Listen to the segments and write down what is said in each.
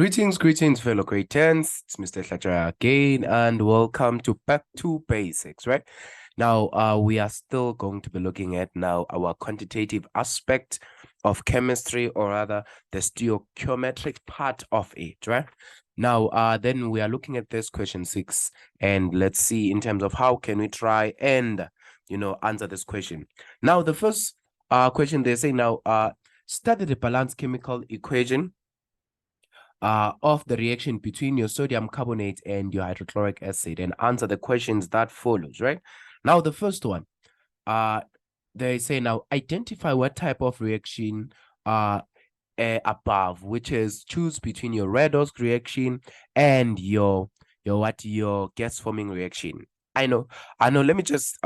Greetings, fellow creators. It's Mr. Hlachara again, and welcome to Back to Basics, right? Now, we are still going to be looking at now our quantitative aspect of chemistry, or rather, the stoichiometric part of it, right? Now, then we are looking at this question 6, and let's see in terms of how can we try and, answer this question. Now, the first question they say now, study the balanced chemical equation of the reaction between your sodium carbonate and your hydrochloric acid and answer the questions that follows, right? Now, the first one, they say now identify what type of reaction above, which is choose between your redox reaction and your gas forming reaction. I know. Let me just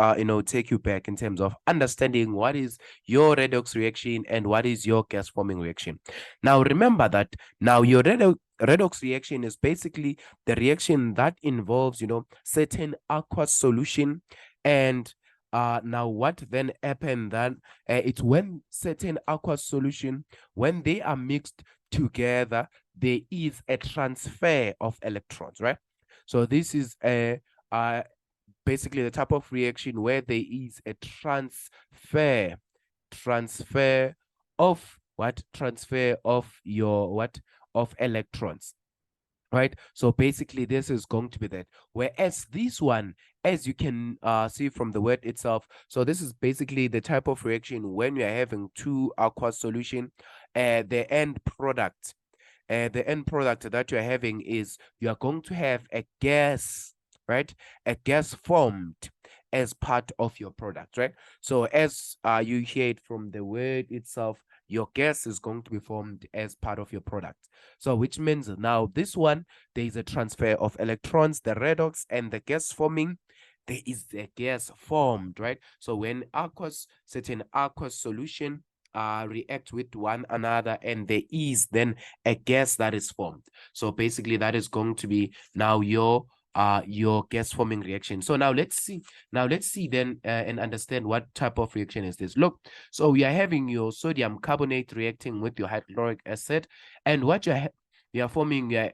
take you back in terms of understanding what is your redox reaction and what is your gas forming reaction. Now remember that now your redox reaction is basically the reaction that involves certain aqueous solution, and now what then happen then it's when certain aqueous solution, when they are mixed together, there is a transfer of electrons, right? So this is a basically the type of reaction where there is a transfer of of electrons, right? So basically this is going to be that, whereas this one, as you can see from the word itself, so this is basically the type of reaction when you are having two aqueous solution. The end product that you're having is you are going to have a gas, right? A gas formed as part of your product, right? So as you hear it from the word itself, your gas is going to be formed as part of your product. So which means now this one, there is a transfer of electrons, the redox, and the gas forming. There is a gas formed, right? So when certain aqueous solution react with one another, and there is then a gas that is formed. So basically that is going to be now your gas forming reaction. So now let's see then and understand what type of reaction is this. Look, so we are having your sodium carbonate reacting with your hydrochloric acid, and what you are forming, you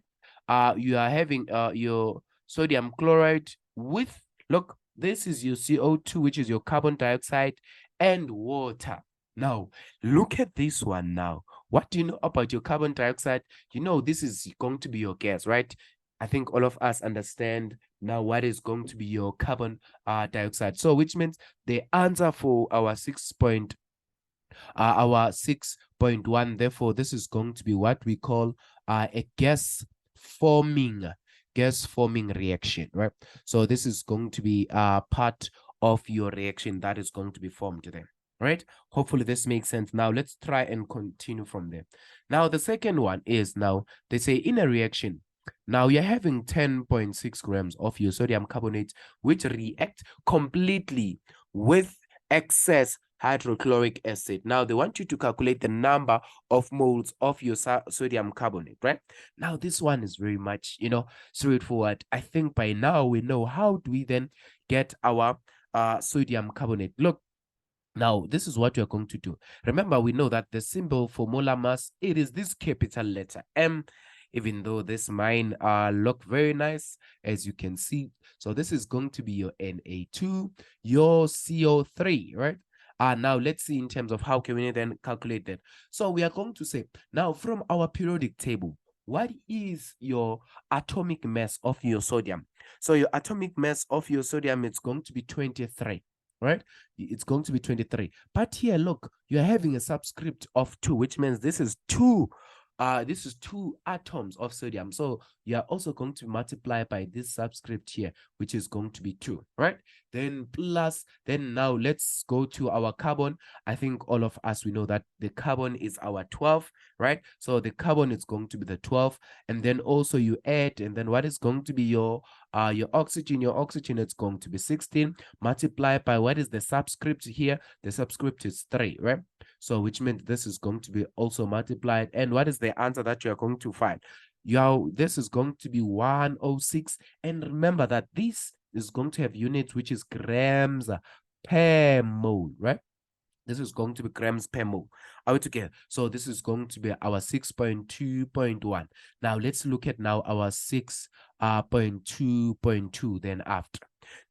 are having your sodium chloride with, look, this is your CO2, which is your carbon dioxide, and water. Now look at this one. Now what do you know about your carbon dioxide? This is going to be your gas, right? I think all of us understand now what is going to be your carbon dioxide. So which means the answer for our 6.1, therefore this is going to be what we call a gas forming reaction, right? So this is going to be part of your reaction that is going to be formed there, right? Hopefully this makes sense. Now let's try and continue from there. Now the second one is, now they say in a reaction, now you're having 10.6 grams of your sodium carbonate, which react completely with excess hydrochloric acid. Now they want you to calculate the number of moles of your sodium carbonate, right? Now this one is very much straightforward. I think by now we know how do we then get our sodium carbonate. Look, now this is what you're going to do. Remember, we know that the symbol for molar mass, it is this capital letter M, even though this mine look very nice, as you can see. So this is going to be your Na2, your CO3, right? Now let's see in terms of how can we then calculate that. So we are going to say, now from our periodic table, what is your atomic mass of your sodium? So your atomic mass of your sodium, it's going to be 23, right? It's going to be 23. But here, look, you're having a subscript of 2, which means this is 2 atoms of sodium. So you are also going to multiply by this subscript here, which is going to be 2, right? Then plus, then now let's go to our carbon. I think all of us, we know that the carbon is our 12, right? So the carbon is going to be the 12, and then also you add, and then what is going to be your oxygen? Your oxygen is going to be 16, multiplied by what is the subscript here? The subscript is 3, right? So which means this is going to be also multiplied. And what is the answer that you are going to find? This is going to be 106. And remember that this is going to have units, which is grams per mole, right? This is going to be grams per mole. Are we together? So this is going to be our 6.2.1. Now let's look at now our 6.2.2 then after.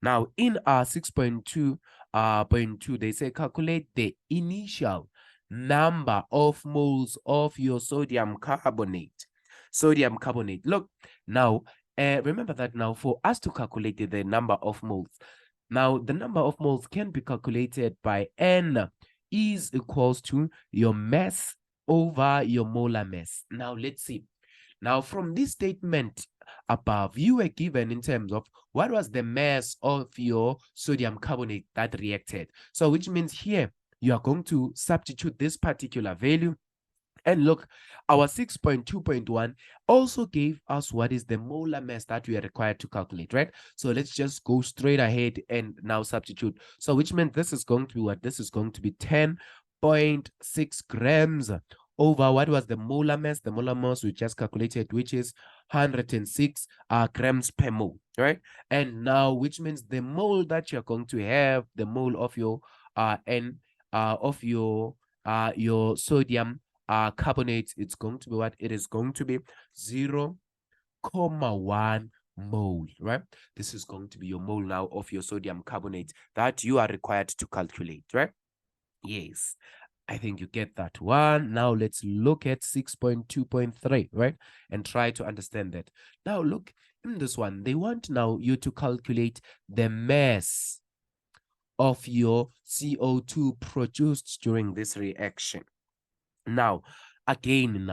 Now in our 6.2.2, they say calculate the initial number of moles of your sodium carbonate. Sodium carbonate. Look, now remember that now for us to calculate the number of moles, now the number of moles can be calculated by N is equals to your mass over your molar mass. Now let's see. Now from this statement above, you were given in terms of what was the mass of your sodium carbonate that reacted. So which means here you are going to substitute this particular value. And look, our 6.2.1 also gave us what is the molar mass that we are required to calculate, right? So let's just go straight ahead and now substitute. So which means this is going to be what? This is going to be 10.6 grams over what was the molar mass? The molar mass we just calculated, which is 106 grams per mole, right? And now, which means the mole that you're going to have, the mole of your your sodium carbonate, it's going to be what? It is going to be 0.1 mole, right? This is going to be your mole now of your sodium carbonate that you are required to calculate, right? Yes, I think you get that one. Now let's look at 6.2.3, right? And try to understand that. Now look, in this one, they want now you to calculate the mass of your CO2 produced during this reaction. Now, again,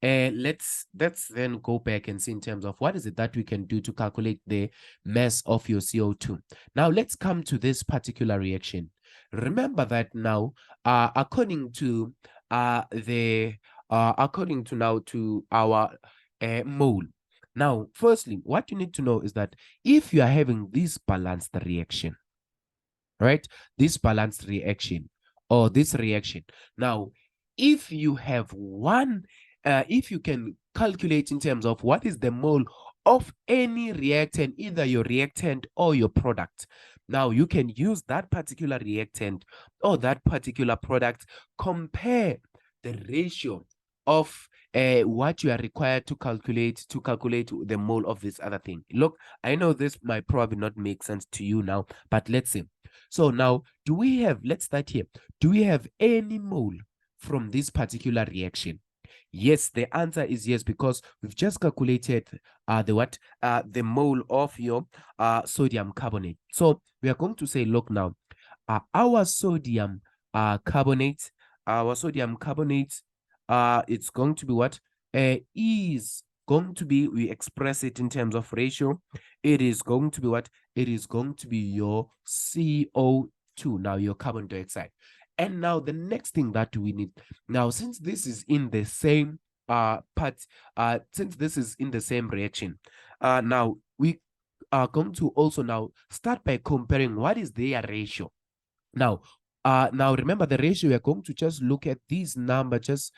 let's then go back and see in terms of what is it that we can do to calculate the mass of your CO2. Now, let's come to this particular reaction. Remember that now, according to our mole. Now, firstly, what you need to know is that if you are having this balanced reaction, right? This balanced reaction or this reaction. Now, if you have one, if you can calculate in terms of what is the mole of any reactant, either your reactant or your product. Now, you can use that particular reactant or that particular product, compare the ratio of what you are required to calculate the mole of this other thing. Look, I know this might probably not make sense to you now, but let's see. So now, do we have, let's start here. Do we have any mole from this particular reaction? Yes, the answer is yes, because we've just calculated the mole of your sodium carbonate. So we are going to say, look now, our sodium carbonate, it's going to be what? Is going to be, we express it in terms of ratio. It is going to be what? It is going to be your CO2, now your carbon dioxide. And now the next thing that we need, now since this is in the same since this is in the same reaction, now we are going to also now start by comparing what is their ratio. Now remember the ratio, we are going to just look at these numbers,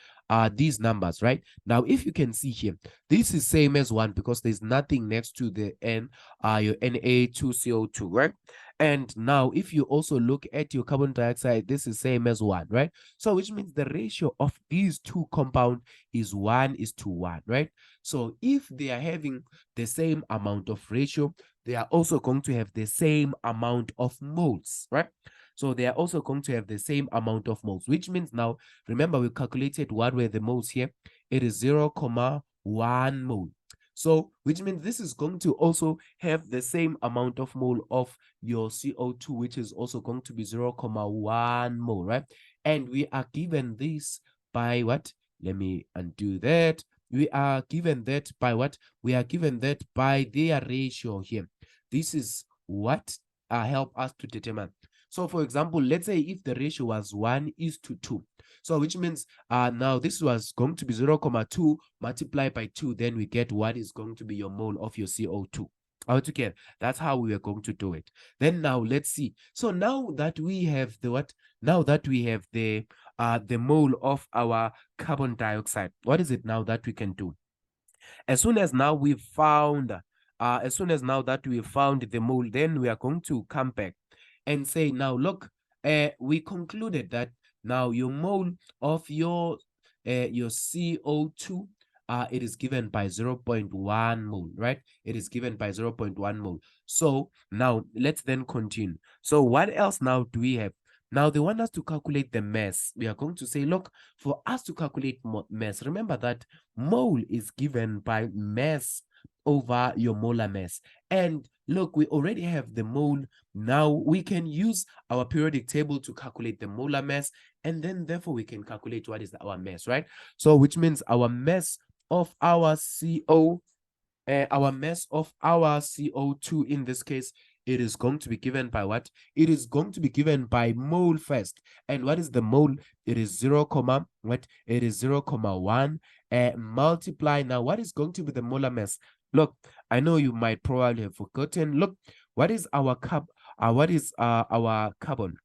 these numbers, right? Now, if you can see here, this is same as 1 because there's nothing next to the N, your Na2CO2, right? And now, if you also look at your carbon dioxide, this is same as 1, right? So, which means the ratio of these two compounds is 1:1, right? So, if they are having the same amount of ratio, they are also going to have the same amount of moles, right? So they are also going to have the same amount of moles, which means now, remember we calculated what were the moles here. It is 0.1 mole. So which means this is going to also have the same amount of mole of your CO2, which is also going to be 0.1 mole, right? And we are given this by what? Let me undo that. We are given that by what? We are given that by their ratio here. This is what help us to determine. So for example, let's say if the ratio was 1:2, so which means now this was going to be 0.2 multiplied by 2, then we get what is going to be your mole of your CO2. Okay, that's how we are going to do it. Then now let's see. So now that we have the what? Now that we have the mole of our carbon dioxide, what is it now that we can do? As soon as now we've found the mole, then we are going to come back and say, now look, we concluded that Now your mole of your CO2, it is given by 0.1 mole, right? It is given by 0.1 mole. So now let's then continue. So what else now do we have? Now they want us to calculate the mass. We are going to say, look, for us to calculate mass, remember that mole is given by mass over your molar mass. And look, we already have the mole. Now we can use our periodic table to calculate the molar mass, and then therefore we can calculate what is our mass, right? So which means our mass of our CO2 in this case, it is going to be given by what? It is going to be given by mole first. And what is the mole? It is 0, what? It is 0.1 multiply. Now, what is going to be the molar mass? Look, I know you might probably have forgotten. Look, what is our our carbon?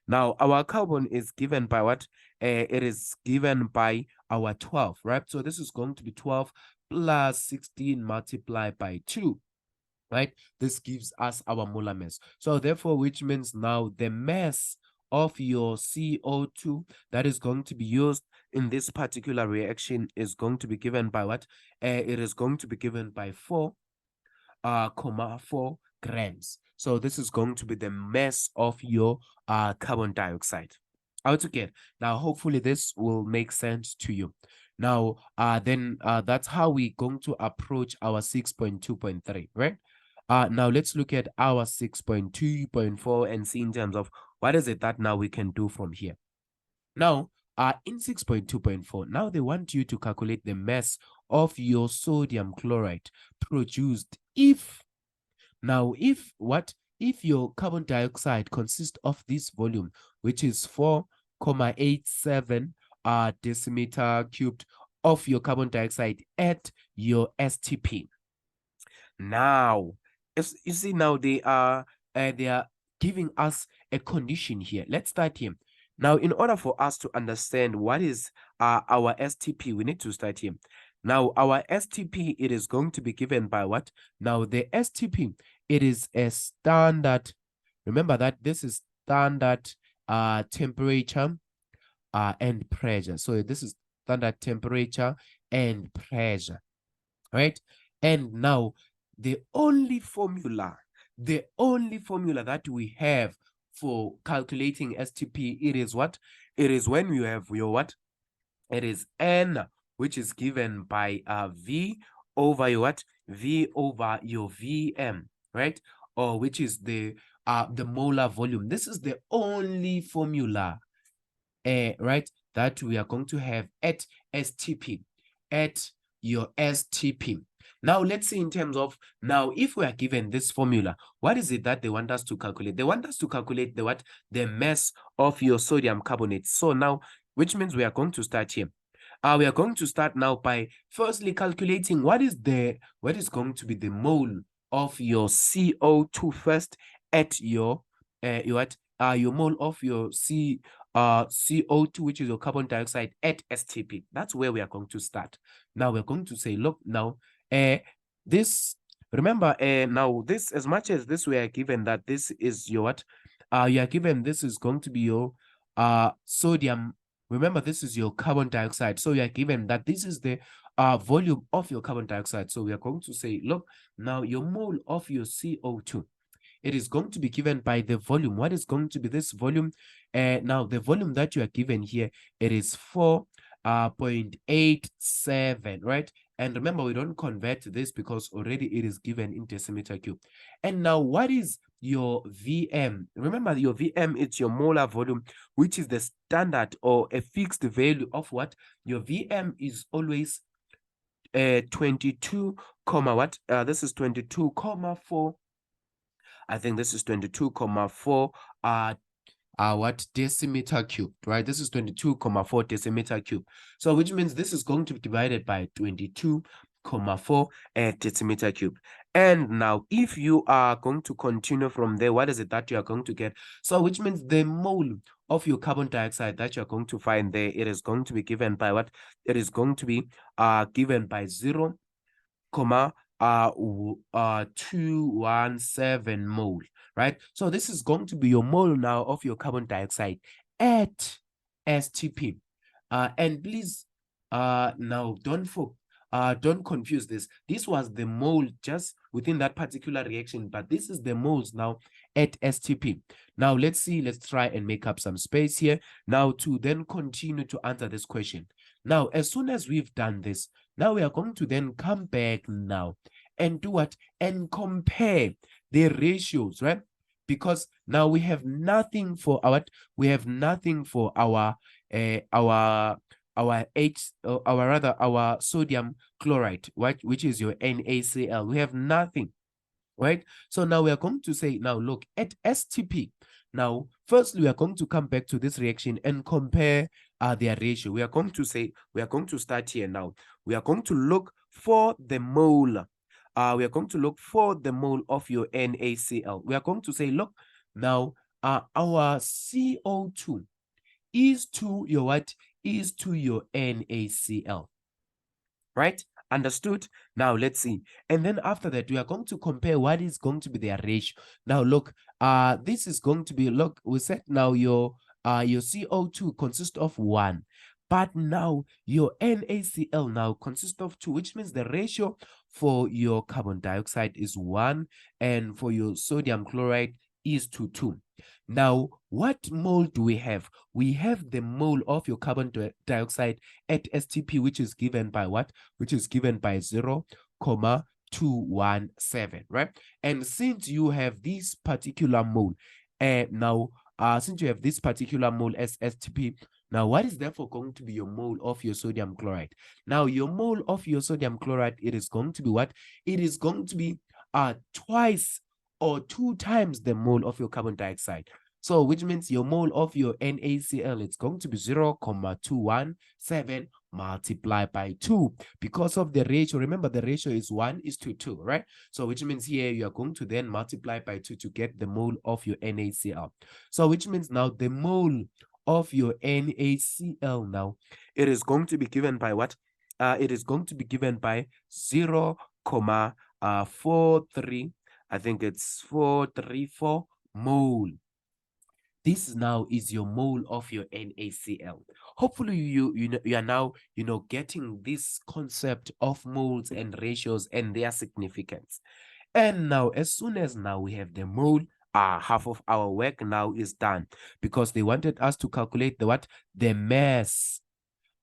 Now, our carbon is given by what? It is given by our 12, right? So this is going to be 12 plus 16 multiplied by 2, right? This gives us our molar mass. So therefore, which means now the mass of your CO2 that is going to be used in this particular reaction is going to be given by what? It is going to be given by 4 grams. So this is going to be the mass of your carbon dioxide. Altogether. Now, hopefully this will make sense to you. Now, then that's how we're going to approach our 6.2.3, right? Now let's look at our 6.2.4 and see in terms of what is it that now we can do from here. Now, in 6.2.4, now they want you to calculate the mass of your sodium chloride produced if your carbon dioxide consists of this volume, which is 4.87 decimeter cubed of your carbon dioxide at your STP. Now, you see now they are giving us a condition here. Let's start here. Now, in order for us to understand what is our STP, we need to start here. Now, our STP, it is going to be given by what? Now, the STP, it is a standard. Remember that this is standard temperature and pressure. So this is standard temperature and pressure, right? And now, the only formula that we have for calculating STP, it is what? It is when you have your what? It is N, which is given by V over your what? V over your Vm, right? Or which is the molar volume. This is the only formula, right, that we are going to have at STP, at your STP. Now, let's see in terms of, now, if we are given this formula, what is it that they want us to calculate? They want us to calculate the what? The mass of your sodium carbonate. So now, which means we are going to start here. We are going to start now by firstly calculating what is going to be the mole of your CO2 first at your mole of your CO2, which is your carbon dioxide at STP. That's where we are going to start. Now we're going to say, look, now this, remember, now this, as much as this we are given that this is your what, you are given this is going to be your sodium. Remember, this is your carbon dioxide. So you are given that this is the volume of your carbon dioxide. So we are going to say, look, now your mole of your CO2, it is going to be given by the volume. What is going to be this volume? Now, the volume that you are given here, it is 4.87, right? And remember, we don't convert this because already it is given in decimeter cube. And now, what is your Vm? Remember, your Vm, it's your molar volume, which is the standard or a fixed value of what? Your Vm is always 22, what? This is 22,4. I think this is 22,4 what decimeter cubed, right? This is 22,4 decimeter cubed. So which means this is going to be divided by 22,4 decimeter cubed. And now if you are going to continue from there, what is it that you are going to get? So which means the mole of your carbon dioxide that you're going to find there, it is going to be given by what? It is going to be given by 0.217 mole, right? So this is going to be your mole now of your carbon dioxide at STP. And please, now don't confuse this. This was the mole just within that particular reaction, but this is the moles now at STP. Now let's see, let's try and make up some space here now to then continue to answer this question. Now, as soon as we've done this, now we are going to then come back now and do what? And compare the ratios, right? Because now we have nothing for our our sodium chloride, right, which is your NaCl. We have nothing, right? So now we are going to say, now look at STP. Now, firstly, we are going to come back to this reaction and compare their ratio. We are going to say, we are going to start here now. We are going to look for the mole. We are going to look for the mole of your NaCl. We are going to say, look, now our CO2 is to your what? Is to your NaCl, right? Understood? Now let's see. And then after that, we are going to compare what is going to be their ratio. Now look, this is going to be, look, we said now your CO2 consists of 1. But now your NaCl now consists of 2, which means the ratio for your carbon dioxide is 1 and for your sodium chloride is to 2. Now, what mole do we have? We have the mole of your carbon dioxide at STP, which is given by what? Which is given by 0.217, right? And since you have this particular mole, since you have this particular mole as STP, now what is therefore going to be your mole of your sodium chloride? Now, your mole of your sodium chloride, it is going to be what? It is going to be twice or 2 times the mole of your carbon dioxide. So which means your mole of your NaCl, it's going to be 0.217 multiplied by 2 because of the ratio. Remember, the ratio is 1:2, right? So which means here you are going to then multiply by 2 to get the mole of your NaCl. So which means now the mole of your NaCl now, it is going to be given by what? It is going to be given by 0.43, I think it's 434 mole. This now is your mole of your NaCl. Hopefully you are now getting this concept of moles and ratios and their significance. And now, as soon as now we have the mole, half of our work now is done, because they wanted us to calculate the what? The mass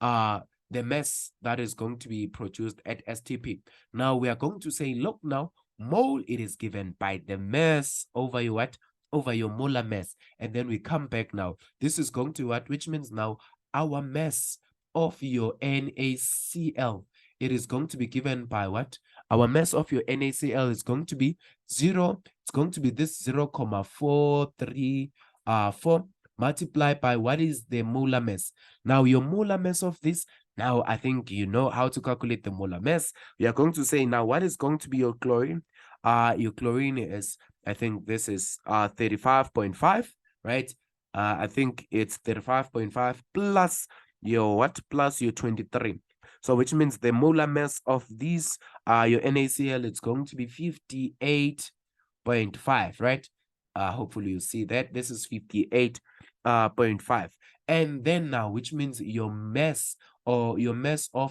that is going to be produced at STP. Now we are going to say, look now, mole, it is given by the mass over your what? Over your molar mass. And then we come back now. This is going to what? Which means now our mass of your NaCl, it is going to be given by what? Our mass of your NaCl is going to be 0. It's going to be this 0.434 multiplied by what is the molar mass. Now your molar mass of this, now I think you know how to calculate the molar mass. We are going to say now what is going to be your chlorine. Your chlorine is, I think this is 35.5, right? I think it's 35.5 plus your what? Plus your 23. So which means the molar mass of these your NaCl, it's going to be 58.5, right? Hopefully you see that this is 58.5. And then now, which means your mass of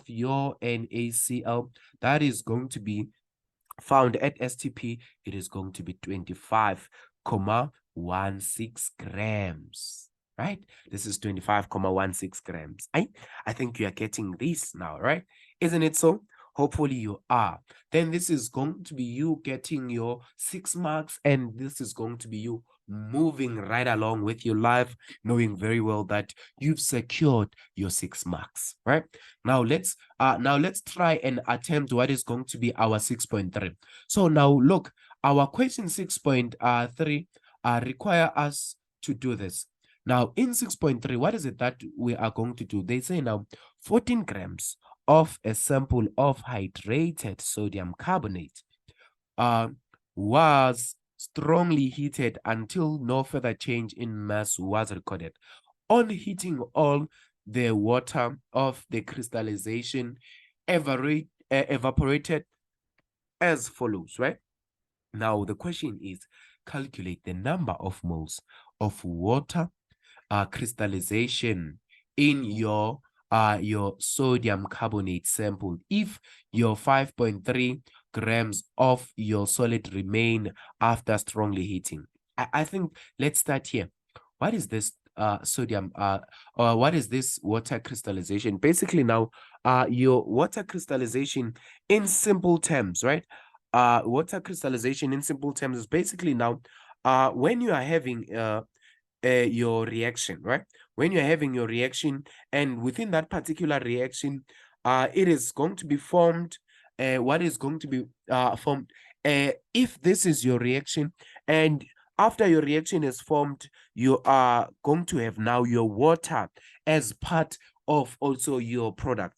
your NaCl, that is going to be found at STP, it is going to be 25.16 grams, right? This is 25.16 grams. I think you are getting this now, right? Isn't it so? Hopefully you are. Then this is going to be you getting your 6 marks, and this is going to be you moving right along with your life, knowing very well that you've secured your 6 marks, right? Now let's try and attempt what is going to be our 6.3. So now look, our question 6.3 require us to do this. Now in 6.3, what is it that we are going to do? They say now 14 grams of a sample of hydrated sodium carbonate was strongly heated until no further change in mass was recorded. On heating all the water of the crystallization evaporated as follows, right? Now the question is, calculate the number of moles of water crystallization in your sodium carbonate sample if your 5.3 grams of your solid remain after strongly heating. I think let's start here. What is this sodium or what is this water crystallization? Basically now your water crystallization in simple terms, right? Water crystallization in simple terms is basically now when you are having your reaction, right? When you're having your reaction, and within that particular reaction, it is going to be formed. What is going to be formed? If this is your reaction, and after your reaction is formed, you are going to have now your water as part of also your product.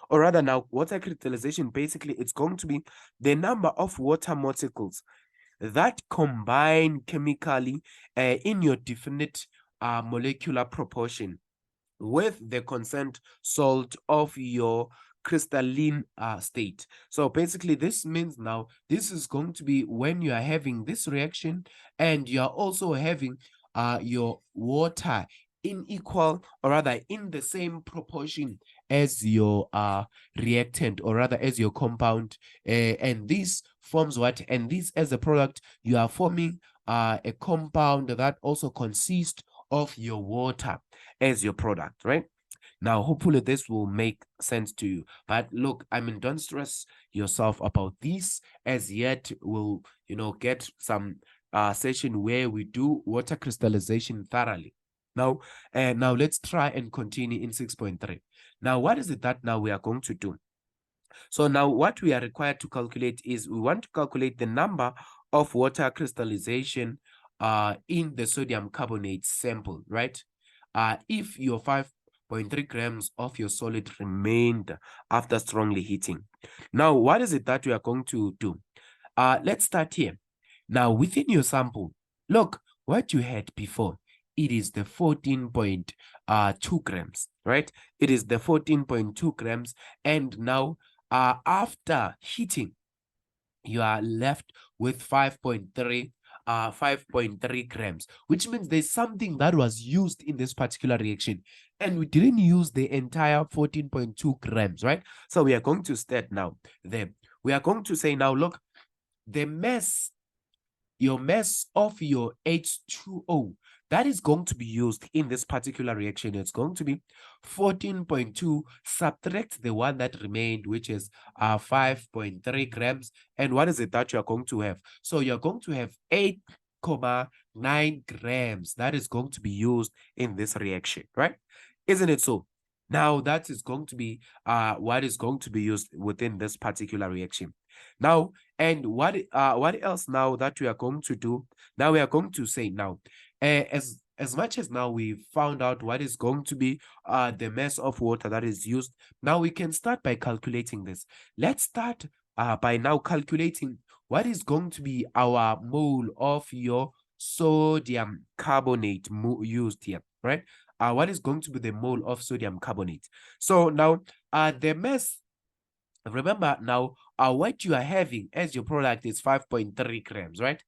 Or rather, now water crystallization basically it's going to be the number of water molecules that combine chemically in your definite molecular proportion with the consent salt of your crystalline state. So basically this means now this is going to be when you are having this reaction and you are also having your water in equal or rather in the same proportion as your reactant or rather as your compound, and this forms what, and this as a product you are forming a compound that also consists of your water as your product, right? Now, hopefully this will make sense to you. But look, I mean, don't stress yourself about this as yet. We'll, get some session where we do water crystallization thoroughly. Now, now let's try and continue in 6.3. Now, what is it that now we are going to do? So now what we are required to calculate is we want to calculate the number of water crystallization in the sodium carbonate sample, right? If your 5.3 grams of your solid remained after strongly heating. Now, what is it that we are going to do? Let's start here. Now, within your sample, look, what you had before, it is the 14.2 grams, right? It is the 14.2 grams. And now, after heating, you are left with 5.3 grams, which means there's something that was used in this particular reaction and we didn't use the entire 14.2 grams, right? So we are going to start now there. We are going to say now, look, the mass, your mass of your H2O that is going to be used in this particular reaction, it's going to be 14.2, subtract the one that remained, which is 5.3 grams. And what is it that you're going to have? So you're going to have 8.9 grams that is going to be used in this reaction, right? Isn't it so? Now that is going to be what is going to be used within this particular reaction. Now, and what else now that we are going to do? Now we are going to say now, as much as now we found out what is going to be the mass of water that is used, now we can start by calculating this. Let's start by now calculating what is going to be our mole of your sodium carbonate used here, right? What is going to be the mole of sodium carbonate? So now the mass, remember now what you are having as your product is 5.3 grams, right?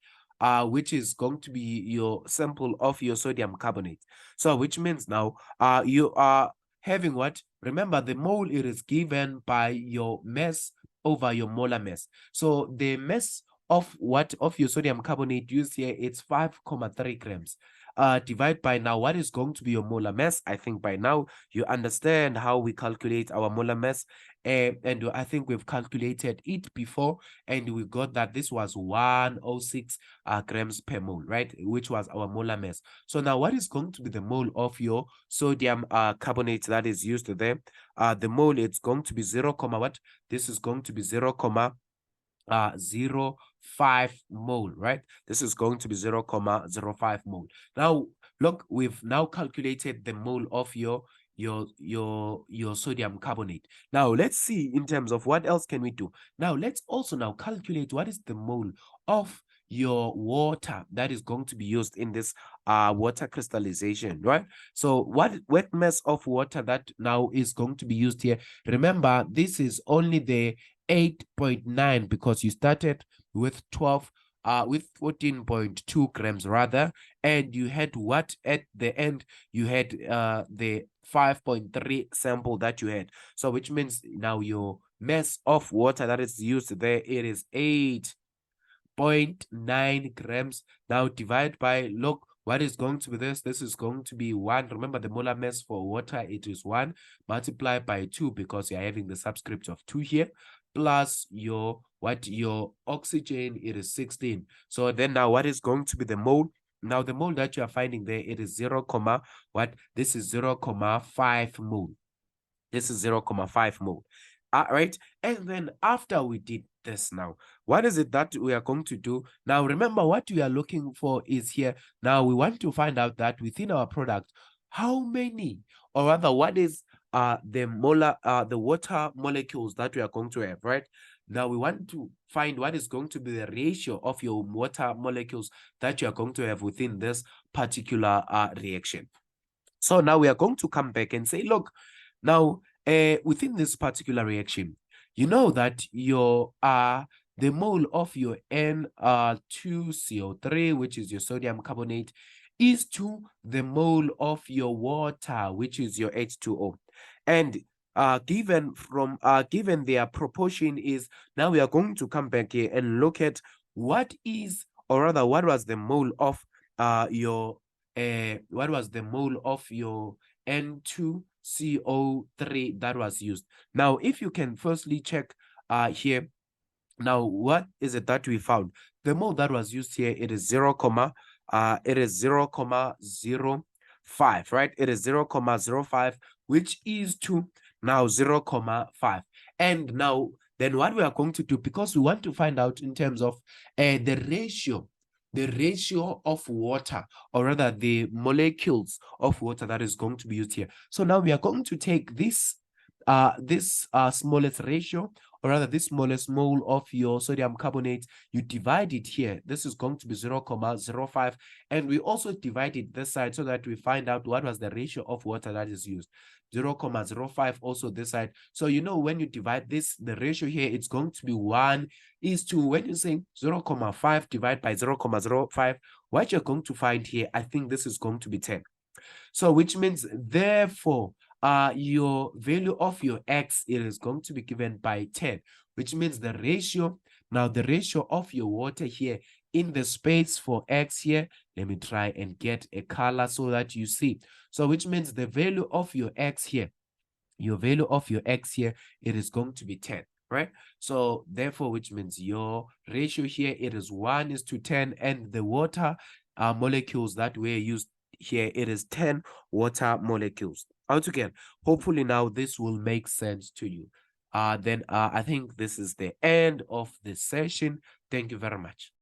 Which is going to be your sample of your sodium carbonate. So which means now you are having what? Remember the mole, it is given by your mass over your molar mass. So the mass of what of your sodium carbonate used here, it's 5.3 grams. Divide by now what is going to be your molar mass. I think by now you understand how we calculate our molar mass, and I think we've calculated it before and we got that this was 106 grams per mole, right? Which was our molar mass. So now what is going to be the mole of your sodium carbonate that is used there? The mole, it's going to be 0, what? This is going to be 0.05 mole, right? This is going to be 0.05 mole. Now look, we've now calculated the mole of your sodium carbonate. Now let's see in terms of what else can we do. Now let's also now calculate what is the mole of your water that is going to be used in this water crystallization, right? So what wet mass of water that now is going to be used here? Remember, this is only the 8.9 because you started with 12 with 14.2 grams rather, and you had what at the end? You had the 5.3 sample that you had. So which means now your mass of water that is used there, it is 8.9 grams. Now divide by, look, what is going to be this? This is going to be 1. Remember the molar mass for water, it is 1 multiplied by 2 because you're having the subscript of 2 here, plus your oxygen, it is 16. So then now what is going to be the mole? Now the mole that you are finding there, it is 0, what? This is 0.5 mole. This is 0.5 mole. Right? And then after we did this now, what is it that we are going to do? Now, remember what we are looking for is here. Now, we want to find out that within our product, how many, or rather, what is the water molecules that we are going to have, right? Now, we want to find what is going to be the ratio of your water molecules that you are going to have within this particular reaction. So now we are going to come back and say, look, now within this particular reaction, you know that your the mole of your N2CO3, which is your sodium carbonate, is to the mole of your water, which is your H2O. And given their proportion is, now we are going to come back here and look at what is, or rather, what was the mole of your what was the mole of your N2CO3 that was used. Now, if you can firstly check here, now what is it that we found? The mole that was used here, it is 0.05, right? It is 0.05, which is to now 0.5. And now, then what we are going to do, because we want to find out in terms of the ratio of water, or rather the molecules of water that is going to be used here. So now we are going to take this smallest ratio, or rather this smallest mole of your sodium carbonate, you divide it here. This is going to be 0.05, and we also divide it this side so that we find out what was the ratio of water that is used. 0.05 also this side. So you know, when you divide this, the ratio here, it's going to be 1 is to, when you say 0.5 divided by 0.05, what you're going to find here, I think this is going to be 10. So which means, therefore, your value of your X, it is going to be given by 10, which means the ratio, now the ratio of your water here in the space for X here, let me try and get a color so that you see. So which means the value of your X here, it is going to be 10, right? So therefore, which means your ratio here, it is 1 is to 10, and the water molecules that were used here, it is 10 water molecules. Out again, hopefully now this will make sense to you. Then I think this is the end of the session. Thank you very much.